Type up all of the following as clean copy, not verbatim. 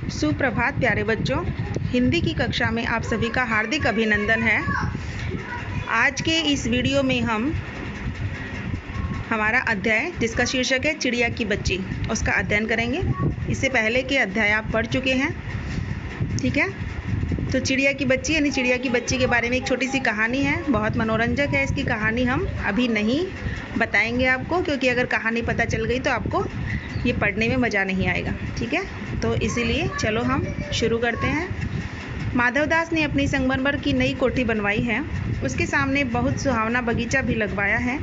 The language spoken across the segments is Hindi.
सुप्रभात प्यारे बच्चों, हिंदी की कक्षा में आप सभी का हार्दिक अभिनंदन है। आज के इस वीडियो में हम हमारा अध्याय जिसका शीर्षक है चिड़िया की बच्ची, उसका अध्ययन करेंगे। इससे पहले के अध्याय आप पढ़ चुके हैं, ठीक है। तो चिड़िया की बच्ची यानी चिड़िया की बच्ची के बारे में एक छोटी सी कहानी है, बहुत मनोरंजक है। इसकी कहानी हम अभी नहीं बताएंगे आपको, क्योंकि अगर कहानी पता चल गई तो आपको ये पढ़ने में मज़ा नहीं आएगा, ठीक है। तो इसीलिए चलो हम शुरू करते हैं। माधवदास ने अपनी संगमरमर की नई कोठी बनवाई है। उसके सामने बहुत सुहावना बगीचा भी लगवाया है।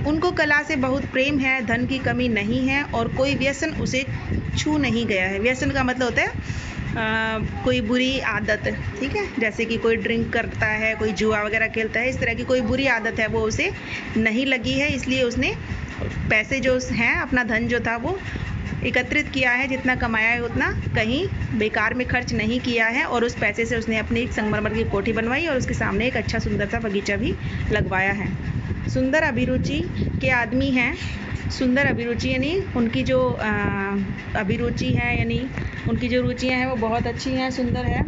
उनको कला से बहुत प्रेम है, धन की कमी नहीं है और कोई व्यसन उसे छू नहीं गया है। व्यसन का मतलब होता है कोई बुरी आदत, ठीक है। जैसे कि कोई ड्रिंक करता है, कोई जुआ वगैरह खेलता है, इस तरह की कोई बुरी आदत है वो उसे नहीं लगी है। इसलिए उसने पैसे जो हैं, अपना धन जो था वो एकत्रित किया है, जितना कमाया है उतना कहीं बेकार में खर्च नहीं किया है। और उस पैसे से उसने अपनी एक संगमरमर की कोठी बनवाई और उसके सामने एक अच्छा सुंदर सा बगीचा भी लगवाया है। सुंदर अभिरुचि के आदमी हैं। सुंदर अभिरुचि यानी उनकी जो अभिरुचि है, यानी उनकी जो रुचियाँ हैं वो बहुत अच्छी हैं, सुंदर है।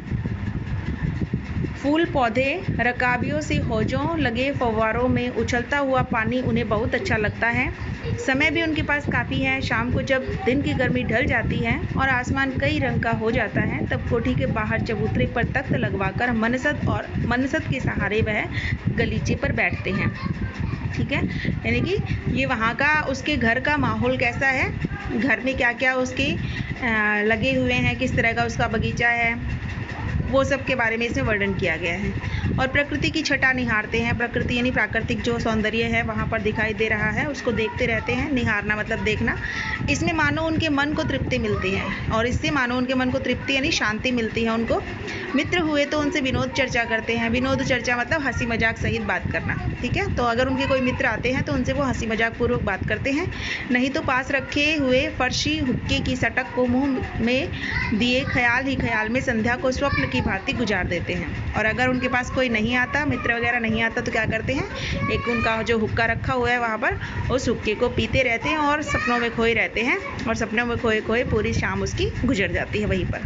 फूल पौधे रकाबियों से हौजों लगे फव्वारों में उछलता हुआ पानी उन्हें बहुत अच्छा लगता है। समय भी उनके पास काफ़ी है। शाम को जब दिन की गर्मी ढल जाती है और आसमान कई रंग का हो जाता है, तब कोठी के बाहर चबूतरे पर तख्त लगवाकर मनसद के सहारे वह गलीचे पर बैठते हैं, ठीक है। यानी कि ये वहाँ का उसके घर का माहौल कैसा है, घर में क्या क्या उसके लगे हुए हैं, किस तरह का उसका बगीचा है, वो सब के बारे में इसमें वर्णन किया गया है। और प्रकृति की छटा निहारते हैं। प्रकृति यानी प्राकृतिक जो सौंदर्य है वहाँ पर दिखाई दे रहा है, उसको देखते रहते हैं। निहारना मतलब देखना। इसमें मानो उनके मन को तृप्ति मिलती है, और इससे मानो उनके मन को तृप्ति यानी शांति मिलती है उनको। मित्र हुए तो उनसे विनोद चर्चा करते हैं। विनोद चर्चा मतलब हंसी मजाक सहित बात करना, ठीक है। तो अगर उनके कोई मित्र आते हैं तो उनसे वो हंसी मजाक पूर्वक बात करते हैं, नहीं तो पास रखे हुए फर्शी हुक्के की सटक को मुंह में दिए ख्याल ही ख्याल में संध्या को स्वप्न की भांति गुजार देते हैं। और अगर उनके पास कोई नहीं आता, मित्र वगैरह नहीं आता, तो क्या करते हैं, एक उनका जो हुक्का रखा हुआ है वहाँ पर उस हुक्के को पीते रहते हैं और सपनों में खोए रहते हैं, और सपनों में खोए खोए पूरी शाम उसकी गुजर जाती है वहीं पर।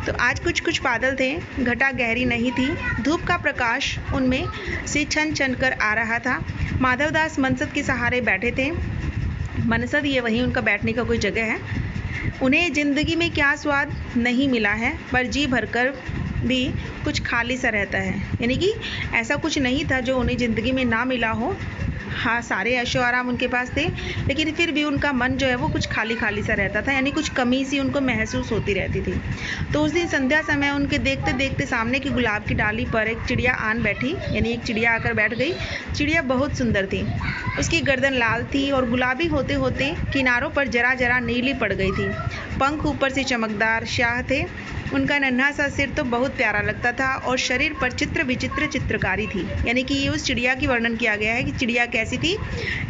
तो आज कुछ कुछ बादल थे, घटा गहरी नहीं थी, धूप का प्रकाश उनमें से छन छन कर आ रहा था। माधवदास मनसद के सहारे बैठे थे। मनसद ये वहीं उनका बैठने का कोई जगह है। उन्हें ज़िंदगी में क्या स्वाद नहीं मिला है, पर जी भरकर भी कुछ खाली सा रहता है। यानी कि ऐसा कुछ नहीं था जो उन्हें ज़िंदगी में ना मिला हो। हाँ, सारे ऐशो आराम उनके पास थे, लेकिन फिर भी उनका मन जो है वो कुछ खाली खाली सा रहता था, यानी कुछ कमी सी उनको महसूस होती रहती थी। तो उस दिन संध्या समय उनके देखते देखते सामने की गुलाब की डाली पर एक चिड़िया आन बैठी, यानी एक चिड़िया आकर बैठ गई। चिड़िया बहुत सुंदर थी। उसकी गर्दन लाल थी और गुलाबी होते होते किनारों पर जरा जरा नीली पड़ गई थी। पंख ऊपर से चमकदार स्याह थे। उनका नन्हा सा सिर तो बहुत प्यारा लगता था और शरीर पर चित्र विचित्र चित्रकारी थी। यानी कि ये उस चिड़िया की वर्णन किया गया है कि चिड़िया कैसी थी,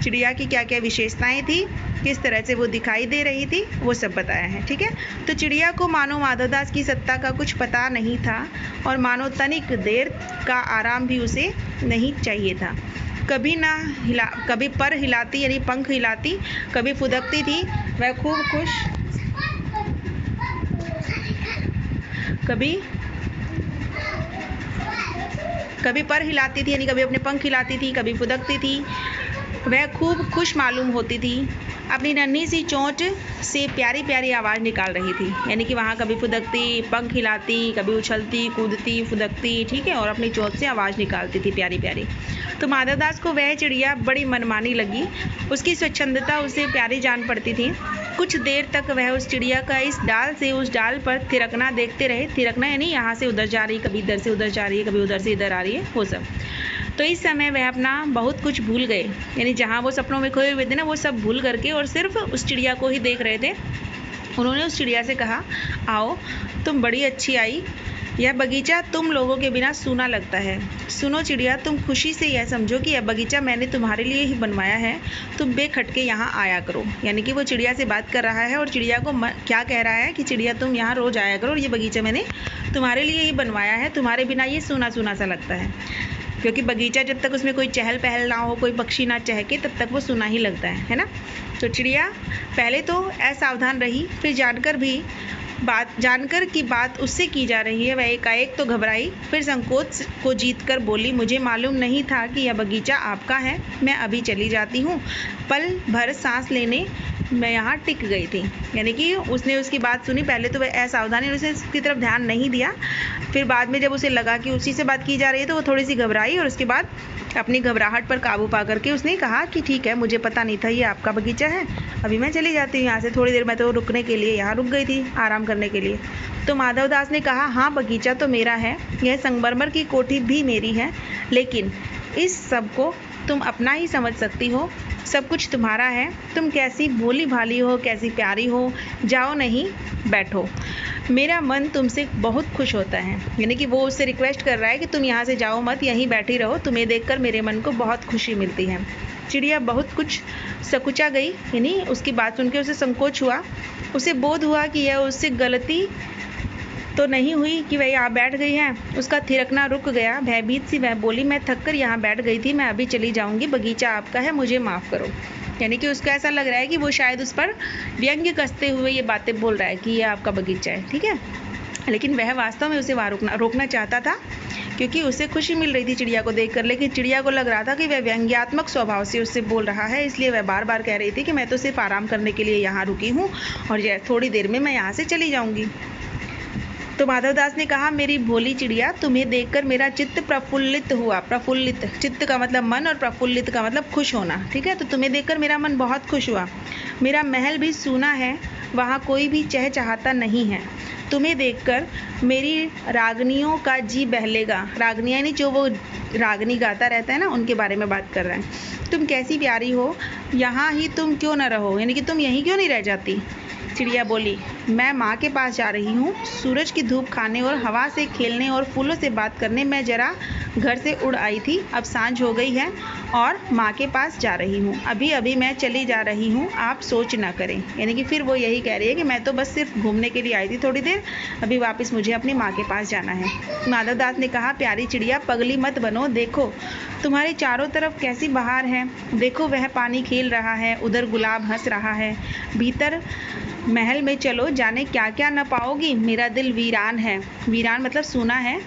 चिड़िया की क्या क्या विशेषताएं थी, किस तरह से वो दिखाई दे रही थी, वो सब बताया है, ठीक है। तो चिड़िया को मानो माधवदास की सत्ता का कुछ पता नहीं था, और मानो तनिक देर का आराम भी उसे नहीं चाहिए था। कभी पर हिलाती यानी पंख हिलाती, कभी फुदकती थी। वह खूब खुश कभी पर हिलाती थी, यानी कभी अपने पंख हिलाती थी, कभी फुदकती थी। वह खूब खुश मालूम होती थी। अपनी नन्ही सी चोंच से प्यारी प्यारी आवाज़ निकाल रही थी। यानी कि वहाँ कभी फुदकती, पंख हिलाती, कभी उछलती कूदती फुदकती, ठीक है, और अपनी चोंच से आवाज़ निकालती थी प्यारी प्यारी। तो माधवदास को वह चिड़िया बड़ी मनमानी लगी। उसकी स्वच्छंदता उसे प्यारी जान पड़ती थी। कुछ देर तक वह उस चिड़िया का इस डाल से उस डाल पर थिरकना देखते रहे। थिरकना यानी यहाँ से उधर जा रही, कभी इधर से उधर जा रही है, कभी उधर से इधर आ रही है, वो सब। तो इस समय वह अपना बहुत कुछ भूल गए, यानी जहाँ वो सपनों में खोए हुए थे ना, वो सब भूल करके और सिर्फ उस चिड़िया को ही देख रहे थे। उन्होंने उस चिड़िया से कहा, आओ, तुम बड़ी अच्छी आई। यह बगीचा तुम लोगों के बिना सूना लगता है। सुनो चिड़िया, तुम खुशी से यह समझो कि यह बगीचा मैंने तुम्हारे लिए ही बनवाया है। तुम बेखटके यहाँ आया करो। यानी कि वो चिड़िया से बात कर रहा है और चिड़िया को क्या कह रहा है कि चिड़िया तुम यहाँ रोज़ आया करो, और ये बगीचा मैंने तुम्हारे लिए ही बनवाया है, तुम्हारे बिना ये सूना सूना सा लगता है। क्योंकि बगीचा जब तक उसमें कोई चहल पहल ना हो, कोई पक्षी ना चहके, तब तक वो सूना ही लगता है ना। तो चिड़िया पहले तो असावधान रही, फिर जानकर भी बात जानकर कि बात उससे की जा रही है वह एकाएक तो घबराई, फिर संकोच को जीतकर बोली, मुझे मालूम नहीं था कि यह बगीचा आपका है, मैं अभी चली जाती हूँ। पल भर सांस लेने मैं यहाँ टिक गई थी। यानी कि उसने उसकी बात सुनी, पहले तो वह असावधानी उसने उसकी तरफ ध्यान नहीं दिया, फिर बाद में जब उसे लगा कि उसी से बात की जा रही है तो वो थोड़ी सी घबराई और उसके बाद अपनी घबराहट पर काबू पा करके उसने कहा कि ठीक है, मुझे पता नहीं था ये आपका बगीचा है, अभी मैं चली जाती हूँ यहाँ से। थोड़ी देर मैं तो रुकने के लिए यहाँ रुक गई थी, आराम करने के लिए। तो माधवदास ने कहा, हाँ बगीचा तो मेरा है, यह संगमरमर की कोठी भी मेरी है, लेकिन इस सब को तुम अपना ही समझ सकती हो, सब कुछ तुम्हारा है। तुम कैसी भोली भाली हो, कैसी प्यारी हो, जाओ नहीं बैठो, मेरा मन तुमसे बहुत खुश होता है। यानी कि वो उससे रिक्वेस्ट कर रहा है कि तुम यहाँ से जाओ मत, यहीं बैठी रहो, तुम्हें देखकर मेरे मन को बहुत खुशी मिलती है। चिड़िया बहुत कुछ सकुचा गई, यानी उसकी बात सुनकर उसे संकोच हुआ, उसे बोध हुआ कि यह उससे गलती तो नहीं हुई कि वह यहाँ बैठ गई है। उसका थिरकना रुक गया, भयभीत सी वह बोली, मैं थक कर यहाँ बैठ गई थी, मैं अभी चली जाऊँगी, बगीचा आपका है, मुझे माफ़ करो। यानी कि उसको ऐसा लग रहा है कि वो शायद उस पर व्यंग्य कसते हुए ये बातें बोल रहा है कि ये आपका बगीचा है, ठीक है, लेकिन वह वास्तव में उसे वहाँ रोकना चाहता था, क्योंकि उसे खुशी मिल रही थी चिड़िया को देखकर। लेकिन चिड़िया को लग रहा था कि वह व्यंग्यात्मक स्वभाव से उससे बोल रहा है, इसलिए वह बार बार कह रही थी कि मैं तो सिर्फ आराम करने के लिए यहाँ रुकी हूँ और थोड़ी देर में मैं यहाँ से चली जाऊँगी। तो माधवदास ने कहा, मेरी भोली चिड़िया, तुम्हें देखकर मेरा चित्त प्रफुल्लित हुआ। प्रफुल्लित, चित्त का मतलब मन और प्रफुल्लित का मतलब खुश होना, ठीक है। तो तुम्हें देखकर मेरा मन बहुत खुश हुआ। मेरा महल भी सूना है, वहाँ कोई भी चहचहाता नहीं है। तुम्हें देखकर मेरी रागनियों का जी बहलेगा। रागनियाँ यानी जो वो रागनी गाता रहता है ना, उनके बारे में बात कर रहे हैं। तुम कैसी प्यारी हो, यहाँ ही तुम क्यों न रहो, यानी कि तुम यहीं क्यों नहीं रह जाती। चिड़िया बोली, मैं माँ के पास जा रही हूँ, सूरज की धूप खाने और हवा से खेलने और फूलों से बात करने। मैं जरा घर से उड़ आई थी, अब सांझ हो गई है और माँ के पास जा रही हूँ, अभी अभी मैं चली जा रही हूँ, आप सोच ना करें। यानी कि फिर वो यही कह रही है कि मैं तो बस सिर्फ घूमने के लिए आई थी थोड़ी देर, अभी वापस मुझे अपनी माँ के पास जाना है। माधवदास ने कहा, प्यारी चिड़िया, पगली मत बनो, देखो तुम्हारे चारों तरफ कैसी बहार है, देखो वह पानी खेल रहा है, उधर गुलाब हंस रहा है, भीतर महल में चलो, जाने क्या क्या न पाओगी। मेरा दिल वीरान है, वीरान मतलब सूना है,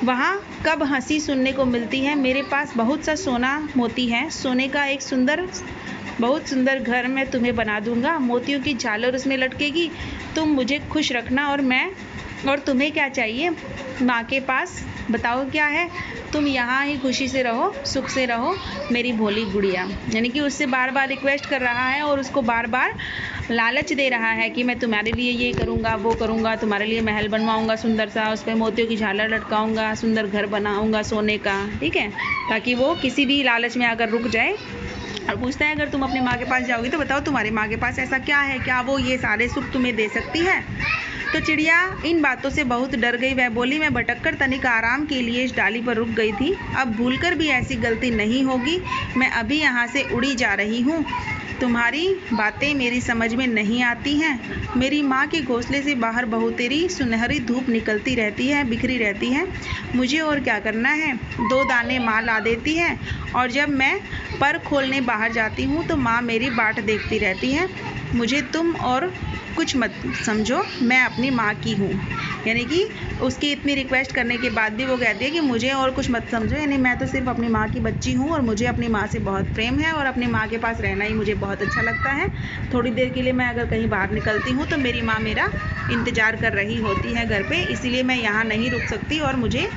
वहाँ कब हंसी सुनने को मिलती है। मेरे पास बहुत सा सोना मोती है, सोने का एक बहुत सुंदर घर मैं तुम्हें बना दूंगा, मोतियों की झालर उसमें लटकेगी, तुम मुझे खुश रखना और तुम्हें क्या चाहिए माँ के पास, बताओ क्या है, तुम यहाँ ही खुशी से रहो, सुख से रहो मेरी भोली गुड़िया। यानी कि उससे बार बार रिक्वेस्ट कर रहा है और उसको बार बार लालच दे रहा है कि मैं तुम्हारे लिए ये करूँगा, वो करूँगा, तुम्हारे लिए महल बनवाऊँगा सुंदर सा, उस पर मोतियों की झालर लटकाऊँगा, सुंदर घर बनाऊँगा सोने का, ठीक है, ताकि वो किसी भी लालच में आकर रुक जाए। और पूछता है, अगर तुम अपनी माँ के पास जाओगी तो बताओ तुम्हारी माँ के पास ऐसा क्या है, क्या वो ये सारे सुख तुम्हें दे सकती है। तो चिड़िया इन बातों से बहुत डर गई। वह बोली, मैं भटककर तनिक आराम के लिए इस डाली पर रुक गई थी, अब भूलकर भी ऐसी गलती नहीं होगी, मैं अभी यहाँ से उड़ी जा रही हूँ। तुम्हारी बातें मेरी समझ में नहीं आती हैं। मेरी माँ के घोंसले से बाहर बहुतेरी सुनहरी धूप निकलती रहती है, बिखरी रहती है, मुझे और क्या करना है। 2 दाने माँ ला देती है और जब मैं पर खोलने बाहर जाती हूँ तो माँ मेरी बाट देखती रहती है। मुझे तुम और कुछ मत समझो, मैं अपनी माँ की हूँ। यानी कि उसकी इतनी रिक्वेस्ट करने के बाद भी वो कहती है कि मुझे और कुछ मत समझो, यानी मैं तो सिर्फ अपनी माँ की बच्ची हूँ और मुझे अपनी माँ से बहुत प्रेम है और अपनी माँ के पास रहना ही मुझे बहुत अच्छा लगता है। थोड़ी देर के लिए मैं अगर कहीं बाहर निकलती हूँ तो मेरी माँ मेरा इंतज़ार कर रही होती है घर पे, इसीलिए मैं यहाँ नहीं रुक सकती और मुझे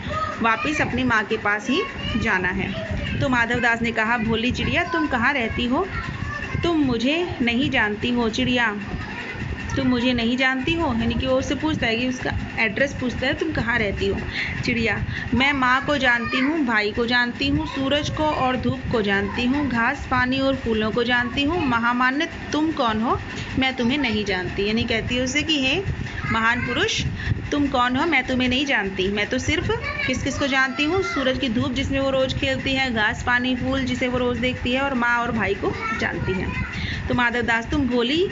वापस अपनी माँ के पास ही जाना है। तो माधवदास ने कहा, भोली चिड़िया, तुम कहाँ रहती हो, तुम मुझे नहीं जानती हो। चिड़िया, तुम मुझे नहीं जानती हो, यानी कि वो उससे पूछता है कि उसका एड्रेस पूछता है, तुम कहाँ रहती हो। चिड़िया, मैं माँ को जानती हूँ, भाई को जानती हूँ, सूरज को और धूप को जानती हूँ, घास पानी और फूलों को जानती हूँ, महामान्य तुम कौन हो, मैं तुम्हें नहीं जानती। यानी कहती है उसे कि हे महान पुरुष, तुम कौन हो, मैं तुम्हें नहीं जानती, मैं तो सिर्फ किस किस को जानती हूँ, सूरज की धूप जिसमें वो रोज़ खेलती है, घास पानी फूल जिसे वो रोज़ देखती है, और माँ और भाई को जानती है। तो माधवदास, तुम भोली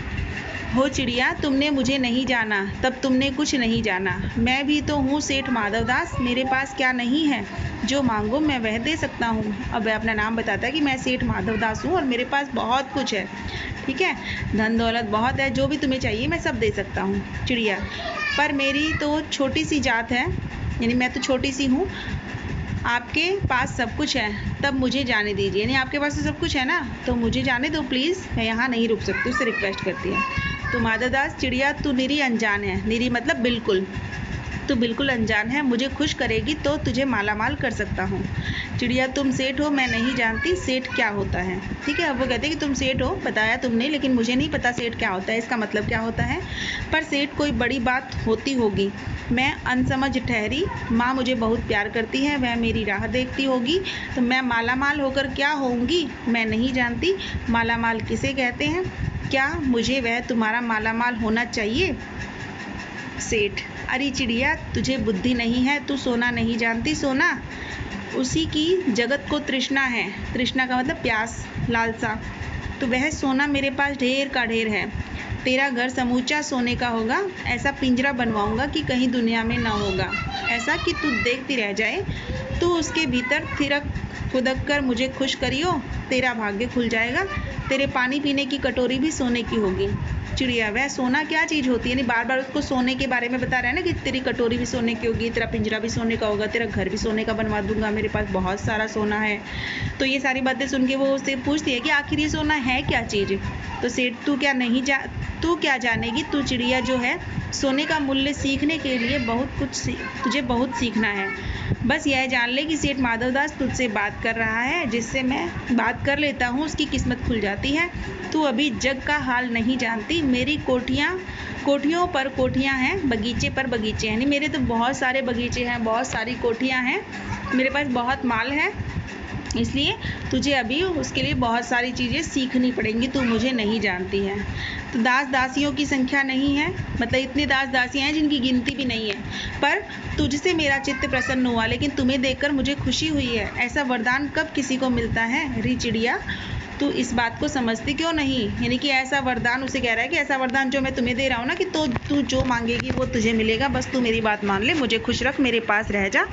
हो चिड़िया, तुमने मुझे नहीं जाना, तब तुमने कुछ नहीं जाना। मैं भी तो हूँ सेठ माधवदास, मेरे पास क्या नहीं है, जो मांगो मैं वह दे सकता हूँ। अब वह अपना नाम बताता है कि मैं सेठ माधवदास हूँ और मेरे पास बहुत कुछ है, ठीक है, धन दौलत बहुत है, जो भी तुम्हें चाहिए मैं सब दे सकता हूँ। चिड़िया, पर मेरी तो छोटी सी जात है, यानी मैं तो छोटी सी हूँ, आपके पास सब कुछ है, तब मुझे जाने दीजिए। यानी आपके पास तो सब कुछ है ना, तो मुझे जाने दो प्लीज़, मैं यहाँ नहीं रुक सकती, उससे रिक्वेस्ट करती है। तो माधवदास, चिड़िया तू निरी अनजान है, निरी मतलब बिल्कुल, तू बिल्कुल अनजान है, मुझे खुश करेगी तो तुझे मालामाल कर सकता हूँ। चिड़िया, तुम सेठ हो, मैं नहीं जानती सेठ क्या होता है, ठीक है। अब वो कहते हैं कि तुम सेठ हो, बताया तुमने, लेकिन मुझे नहीं पता सेठ क्या होता है, इसका मतलब क्या होता है, पर सेठ कोई बड़ी बात होती होगी। मैं अनसमझ ठहरी, माँ मुझे बहुत प्यार करती है, वह मेरी राह देखती होगी, तो मैं मालामाल होकर क्या होऊंगी, मैं नहीं जानती मालामाल किसे कहते हैं, क्या मुझे वह तुम्हारा मालामाल होना चाहिए। सेठ, अरे चिड़िया, तुझे बुद्धि नहीं है, तू सोना नहीं जानती, सोना उसी की जगत को तृष्णा है, तृष्णा का मतलब प्यास, लालसा, तो वह सोना मेरे पास ढेर का ढेर है। तेरा घर समूचा सोने का होगा, ऐसा पिंजरा बनवाऊंगा कि कहीं दुनिया में ना होगा, ऐसा कि तू देखती रह जाए, तू उसके भीतर थिरक फुदक कर मुझे खुश करियो, तेरा भाग्य खुल जाएगा, तेरे पानी पीने की कटोरी भी सोने की होगी। चिड़िया, वह सोना क्या चीज़ होती है, यानी बार बार उसको सोने के बारे में बता रहा है ना, कि तेरी कटोरी भी सोने की होगी, तेरा पिंजरा भी सोने का होगा, तेरा घर भी सोने का बनवा दूंगा, मेरे पास बहुत सारा सोना है। तो ये सारी बातें सुन के वो उससे पूछती है कि आखिर ये सोना है क्या चीज़। तो सेठ, तू क्या जानेगी, तू चिड़िया जो है, सोने का मूल्य सीखने के लिए तुझे बहुत सीखना है। बस यह जान ले कि सेठ माधवदास तुझसे बात कर रहा है, जिससे मैं बात कर लेता हूँ उसकी किस्मत खुल जाती है। तू अभी जग का हाल नहीं जानती, मेरी कोठियों पर कोठियाँ हैं, बगीचे पर बगीचे हैं, यानी मेरे तो बहुत सारे बगीचे हैं, बहुत सारी कोठियाँ हैं, मेरे पास बहुत माल है, इसलिए तुझे अभी उसके लिए बहुत सारी चीज़ें सीखनी पड़ेंगी, तू मुझे नहीं जानती है। तो दास दासियों की संख्या नहीं है, मतलब इतने दास दासियाँ हैं जिनकी गिनती भी नहीं है, पर तुझसे मेरा चित्त प्रसन्न हुआ, लेकिन तुम्हें देखकर मुझे खुशी हुई है। ऐसा वरदान कब किसी को मिलता है, री चिड़िया, तू इस बात को समझती क्यों नहीं, यानी कि ऐसा वरदान, उसे कह रहा है कि ऐसा वरदान जो मैं तुम्हें दे रहा हूँ ना, कि तो तू जो मांगेगी वो तुझे मिलेगा, बस तू मेरी बात मान ले, मुझे खुश रख, मेरे पास रह जा,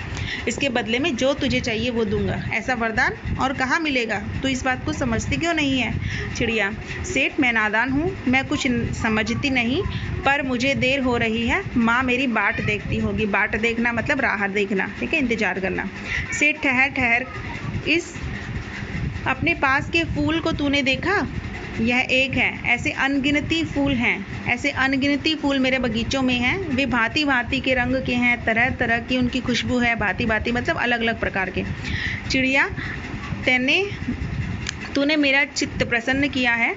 इसके बदले में जो तुझे चाहिए वो दूंगा। ऐसा वरदान और कहाँ मिलेगा, तू इस बात को समझती क्यों नहीं है। चिड़िया, सेठ मैं नादान हूँ, मैं कुछ समझती नहीं, पर मुझे देर हो रही है, माँ मेरी बाट देखती होगी, बाट देखना मतलब राह देखना, ठीक है, इंतजार करना। सेठ, ठहर, इस अपने पास के फूल को तूने देखा, यह एक है, ऐसे अनगिनती फूल हैं, ऐसे अनगिनती फूल मेरे बगीचों में हैं, वे भांति भांति के रंग के हैं, तरह तरह की उनकी खुशबू है, भांति भांति मतलब अलग अलग प्रकार के। चिड़िया, तूने मेरा चित्त प्रसन्न किया है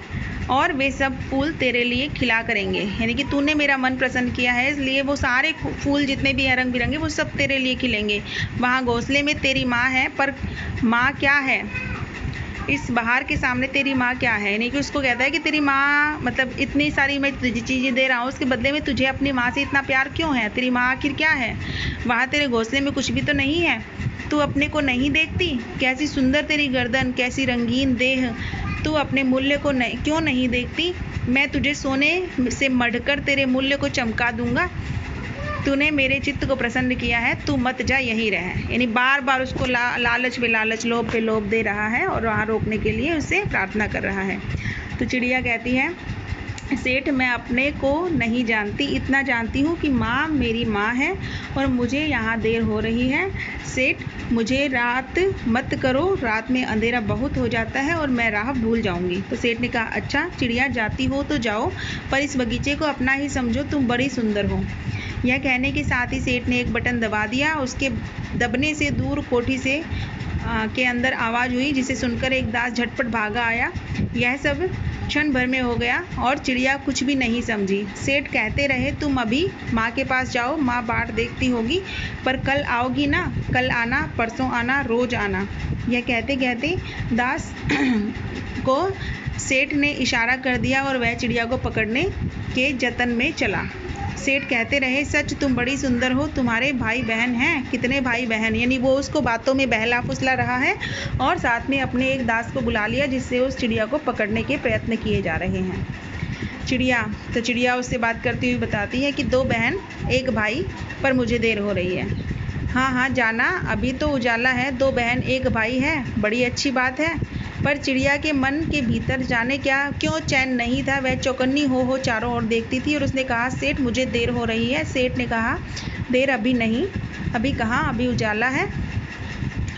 और वे सब फूल तेरे लिए खिला करेंगे, यानी कि तूने मेरा मन प्रसन्न किया है, इसलिए वो सारे फूल जितने भी हैं रंग बिरंगे वो सब तेरे लिए खिलेंगे। वहाँ घोंसले में तेरी माँ है, पर माँ क्या है, इस बहार के सामने तेरी माँ क्या है, यानी कि उसको कहता है कि तेरी माँ, मतलब इतनी सारी मैं तुझे चीज़ें दे रहा हूँ, उसके बदले में तुझे अपनी माँ से इतना प्यार क्यों है, तेरी माँ आखिर क्या है, वहाँ तेरे घोंसले में कुछ भी तो नहीं है, तू अपने को नहीं देखती, कैसी सुंदर तेरी गर्दन, कैसी रंगीन देह, तू अपने मूल्य को क्यों नहीं देखती, मैं तुझे सोने से मढ़कर तेरे मूल्य को चमका दूंगा, तूने मेरे चित्त को प्रसन्न किया है, तू मत जा, यही रहे, यानी बार बार उसको लालच पे लालच, लोभ पे लोभ दे रहा है और वहाँ रोकने के लिए उससे प्रार्थना कर रहा है। तो चिड़िया कहती है, सेठ मैं अपने को नहीं जानती, इतना जानती हूँ कि माँ मेरी माँ है और मुझे यहाँ देर हो रही है, सेठ मुझे रात मत करो, रात में अंधेरा बहुत हो जाता है और मैं राह भूल जाऊँगी। तो सेठ ने कहा, अच्छा चिड़िया जाती हो तो जाओ, पर इस बगीचे को अपना ही समझो, तुम बड़ी सुंदर हो। यह कहने के साथ ही सेठ ने एक बटन दबा दिया, उसके दबने से दूर कोठी से के अंदर आवाज़ हुई, जिसे सुनकर एक दास झटपट भागा आया। यह सब क्षण भर में हो गया और चिड़िया कुछ भी नहीं समझी। सेठ कहते रहे, तुम अभी माँ के पास जाओ, माँ बाट देखती होगी, पर कल आओगी ना, कल आना, परसों आना, रोज आना। यह कहते कहते दास को सेठ ने इशारा कर दिया और वह चिड़िया को पकड़ने के जतन में चला। सेठ कहते रहे, सच तुम बड़ी सुंदर हो, तुम्हारे भाई बहन हैं, कितने भाई बहन, यानी वो उसको बातों में बहला फुसला रहा है और साथ में अपने एक दास को बुला लिया, जिससे उस चिड़िया को पकड़ने के प्रयत्न किए जा रहे हैं। चिड़िया। तो चिड़िया उससे बात करती हुई बताती है कि 2 बहन 1 भाई, पर मुझे देर हो रही है। हाँ हाँ जाना, अभी तो उजाला है, 2 बहन 1 भाई है, बड़ी अच्छी बात है। पर चिड़िया के मन के भीतर जाने क्यों चैन नहीं था। वह चौकन्नी हो चारों ओर देखती थी और उसने कहा, सेठ मुझे देर हो रही है। सेठ ने कहा, देर अभी नहीं। अभी कहाँ, अभी उजाला है।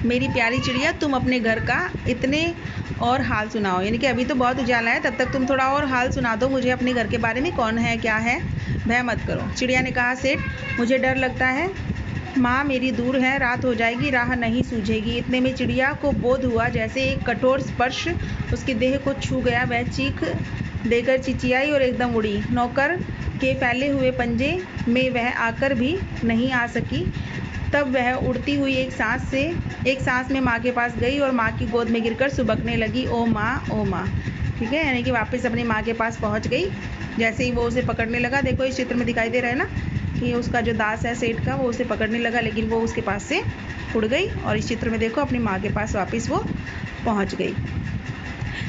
मेरी प्यारी चिड़िया, तुम अपने घर का इतने और हाल सुनाओ, यानी कि अभी तो बहुत उजाला है, तब तक तुम थोड़ा और हाल सुना दो मुझे अपने घर के बारे में, कौन है क्या है, भय मत करो। चिड़िया ने कहा, सेठ मुझे डर लगता है, माँ मेरी दूर है, रात हो जाएगी, राह नहीं सूझेगी। इतने में चिड़िया को बोध हुआ जैसे एक कठोर स्पर्श उसकी देह को छू गया। वह चीख देकर चिचियाई और एकदम उड़ी। नौकर के फैले हुए पंजे में वह आकर भी नहीं आ सकी। तब वह उड़ती हुई एक सांस में माँ के पास गई और माँ की गोद में गिरकर सुबकने लगी, ओ माँ ओ माँ। ठीक है, यानी कि वापस अपनी माँ के पास पहुँच गई। जैसे ही वो उसे पकड़ने लगा, देखो इस चित्र में दिखाई दे रहा है ना कि उसका जो दास है सेठ का, वो उसे पकड़ने लगा, लेकिन वो उसके पास से उड़ गई और इस चित्र में देखो अपनी माँ के पास वापस वो पहुँच गई।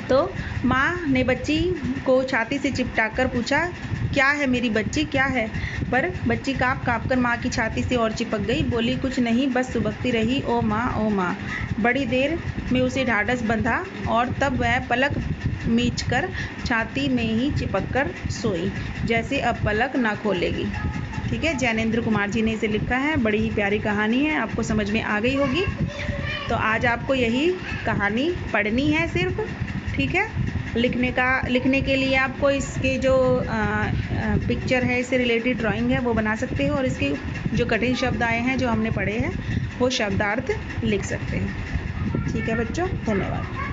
तो माँ ने बच्ची को छाती से चिपटाकर पूछा, क्या है मेरी बच्ची, क्या है। पर बच्ची काँप कर माँ की छाती से और चिपक गई, बोली, कुछ नहीं, बस सुबकती रही, ओ माँ ओ माँ। बड़ी देर में उसे ढाढ़स बंधा और तब वह पलक मीचकर छाती में ही चिपक कर सोई, जैसे अब पलक ना खोलेगी। ठीक है, जैनेंद्र कुमार जी ने इसे लिखा है। बड़ी ही प्यारी कहानी है, आपको समझ में आ गई होगी। तो आज आपको यही कहानी पढ़नी है सिर्फ। ठीक है, लिखने के लिए आपको इसके जो पिक्चर है, इससे रिलेटेड ड्राइंग है, वो बना सकते हो और इसके जो कठिन शब्द आए हैं जो हमने पढ़े हैं वो शब्दार्थ लिख सकते हैं। ठीक है बच्चों, धन्यवाद।